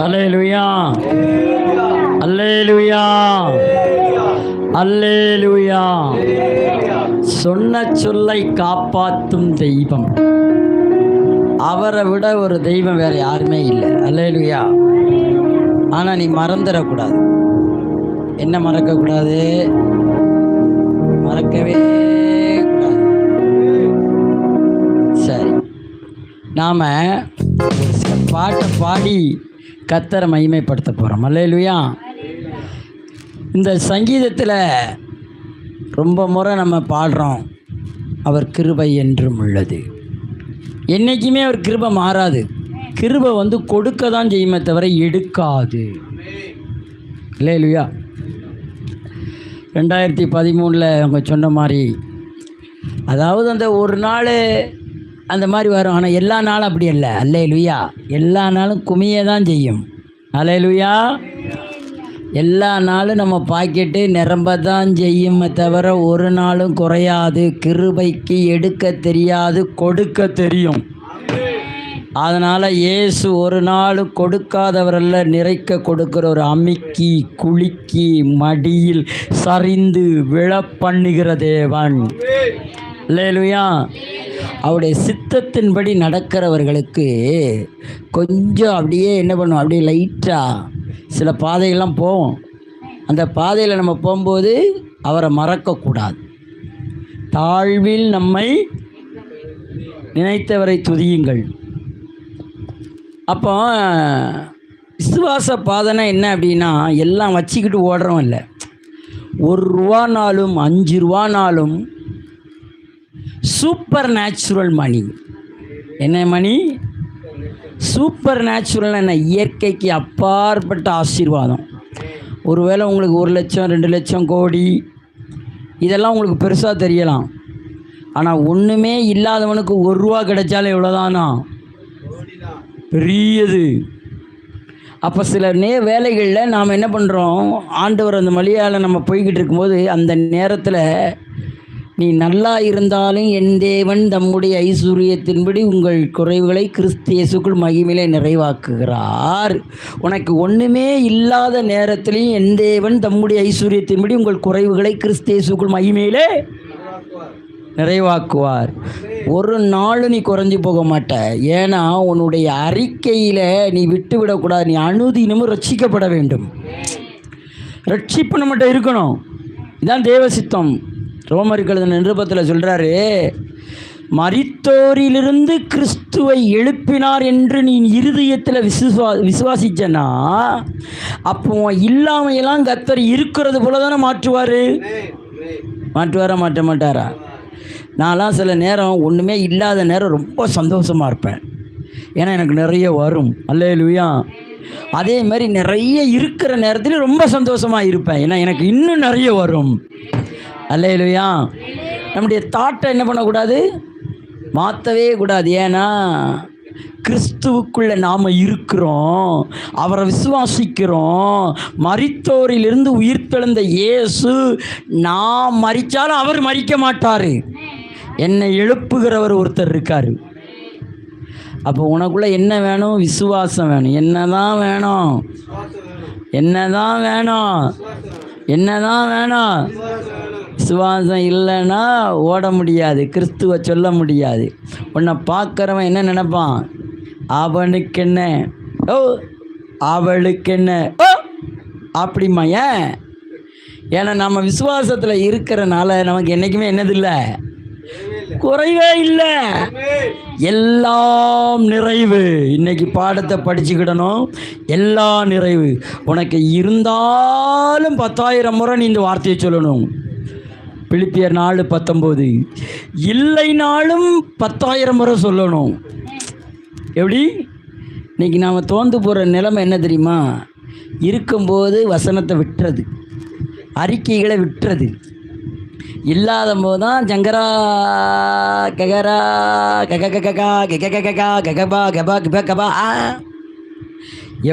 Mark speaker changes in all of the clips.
Speaker 1: அல்லேலூயா, அல்லேலூயா, அல்லேலூயா. சொன்ன சொல்லை காப்பாற்றும் தெய்வம், அவரை விட ஒரு தெய்வம் வேற யாருமே இல்லை. அல்லேலூயா. ஆனால் நீ மறந்துடக்கூடாது. என்ன மறக்கக்கூடாது? மறக்கவே கூடாது. சரி, நாம் ஒரு சில பாட்டை பாடி கர்த்தரை மகிமைப்படுத்த போகிறோம். அல்லேலூயா. இந்த சங்கீதத்தில் ரொம்ப முறை நம்ம பாடுறோம், அவர் கிருபை என்றும் உள்ளது. என்றைக்குமே அவர் கிருபை மாறாது. கிருபை கொடுக்க தான் செய்யுமே தவிர எடுக்காது. அல்லேலூயா. 2013 அவங்க சொன்ன மாதிரி, அதாவது அந்த ஒரு நாள் அந்த மாதிரி வரும், ஆனால் எல்லா நாளும் அப்படி இல்லை. அல்லேலூயா. எல்லா நாளும் குமிய தான் செய்யும். அல்லேலூயா. எல்லா நாளும் நம்ம பாக்கெட்டு நிரம்ப தான் செய்யுமே தவிர ஒரு நாளும் குறையாது. கிருபைக்கு எடுக்க தெரியாது, கொடுக்க தெரியும். அதனால் இயேசு ஒரு நாள் கொடுக்காதவரல்ல, நிறைக்க கொடுக்கிற ஒரு அமுக்கி குலுக்கி மடியில் சரிந்து விழ பண்ணுகிற தேவன். அல்லேலூயா. அவருடைய சித்தத்தின்படி நடக்கிறவர்களுக்கு கொஞ்சம் அப்படியே என்ன பண்ணுவோம், அப்படியே லைட்டாக சில பாதைகள்லாம் போவோம். அந்த பாதையில் நம்ம போகும்போது அவரை மறக்கக்கூடாது. தாழ்வில் நம்மை நினைத்தவரை துதியுங்கள். அப்போ விசுவாச பாதைனா என்ன அப்படின்னா, எல்லாம் வச்சுக்கிட்டு ஓடுறோம் இல்லை. 1 ரூபானாலும் 5 ரூபானாலும் சூப்பர் நேச்சுரல் மணி. என்ன மணி? Super natural. என்ன? இயற்கைக்கு அப்பாற்பட்ட ஆசீர்வாதம். ஒருவேளை உங்களுக்கு 1 லட்சம் 2 லட்சம் கோடி இதெல்லாம் உங்களுக்கு பெருசாக தெரியலாம். ஆனால் ஒன்றுமே இல்லாதவனுக்கு 1 ரூபா கிடைச்சாலும் எவ்வளோதானா? பெரியது. அப்போ சில வேலைகளில் நாம் என்ன பண்ணுறோம், ஆண்டவர் அந்த வழியால் நம்ம போய்கிட்டு இருக்கும்போது அந்த நேரத்தில் நீ நல்லா இருந்தாலும் என் தேவன் தம்முடைய ஐஸ்வர்யத்தின்படி உங்கள் குறைவுகளை கிறிஸ்து இயேசுக்குள் மகிமையிலே நிறைவாக்குகிறார். உனக்கு ஒன்றுமே இல்லாத நேரத்திலையும் என் தேவன் தம்முடைய ஐஸ்வர்யத்தின்படி உங்கள் குறைவுகளை கிறிஸ்து இயேசுக்குள் மகிமையிலே நிறைவாக்குவார். ஒரு நாள் நீ குறைஞ்சி போக மாட்ட. ஏன்னா உன்னுடைய அறிக்கையில் நீ விட்டு விடக்கூடாது. நீ அனுதினமும் ரட்சிக்கப்பட வேண்டும். ரட்சிப்பு நம்மகிட்ட இருக்கணும். இதுதான் தேவ சித்தம். ரோமர்கள் நிருபத்தில் சொல்கிறாரு, மரித்தோரிலிருந்து கிறிஸ்துவை எழுப்பினார் என்று நீ இருதயத்தில் விசுவாசிச்சனா, அப்போ இல்லாமையெல்லாம் கர்த்தர் இருக்கிறது போல தானே மாற்றுவார். மாற்றுவாரா? மாட்ட மாட்டாரா? நான்லாம் சில நேரம் ஒன்றுமே இல்லாத நேரம் ரொம்ப சந்தோஷமாக இருப்பேன். ஏன்னா எனக்கு நிறைய வரும். அல்லேலூயா. அதே மாதிரி நிறைய இருக்கிற நேரத்தில் ரொம்ப சந்தோஷமாக இருப்பேன். ஏன்னா எனக்கு இன்னும் நிறைய வரும். அல்லேலூயா. நம்முடைய தாட்டை என்ன பண்ணக்கூடாது? மாற்றவே கூடாது. ஏன்னா கிறிஸ்துவுக்குள்ளே நாம் இருக்கிறோம், அவரை விசுவாசிக்கிறோம். மரித்தோரிலிருந்து உயிர்த்தெழுந்த இயேசு, நான் மரித்தாலும் அவர் மரிக்க மாட்டார். என்னை எழுப்புகிறவர் ஒருத்தர் இருக்கார். அப்போ உனக்குள்ளே என்ன வேணும்? விசுவாசம் வேணும். என்னதான் வேணும்? என்னதான் வேணும்? என்னதான் வேணும்? விசுவாசம் இல்லைன்னா ஓட முடியாது, கிறிஸ்துவை சொல்ல முடியாது. உன்னை பார்க்குறவன் என்ன நினைப்பான்? அவனுக்கு என்ன, ஓ அவளுக்கு என்ன, ஓ அப்படிமா. ஏன்னா நம்ம விசுவாசத்தில் இருக்கிறனால நமக்கு என்றைக்குமே என்னதில்லை, குறைவே இல்லை, எல்லாம் நிறைவு. இன்னைக்கு பாடத்தை படிச்சுக்கிடணும். எல்லா நிறைவு உனக்கு இருந்தாலும் 10,000 முறை நீ இந்த வார்த்தையை சொல்லணும். பிலிப்பியர் 4:19. இல்லைனாலும் 10,000 முறை சொல்லணும். எப்படி? இன்னைக்கு நாம் தோந்து போகிற நிலைமை என்ன தெரியுமா? இருக்கும்போது வசனத்தை விட்டுறது, அறிக்கைகளை விட்டுறது. இல்லாத போது தான் ஜங்கரா ககரா கக ககா கக ககா ககபா கபா கபா கபா.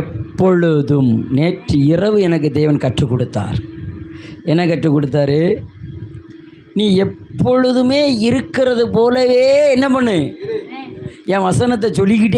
Speaker 1: எப்பொழுதும் நேற்று இரவு எனக்கு தேவன் கற்றுக் கொடுத்தார். என்ன கற்றுக் கொடுத்தாரு? நீ எப்பொழுதுமே இருக்கிறது போலவே என்ன பண்ணு, என் வசனத்தை சொல்லிக்கிட்டே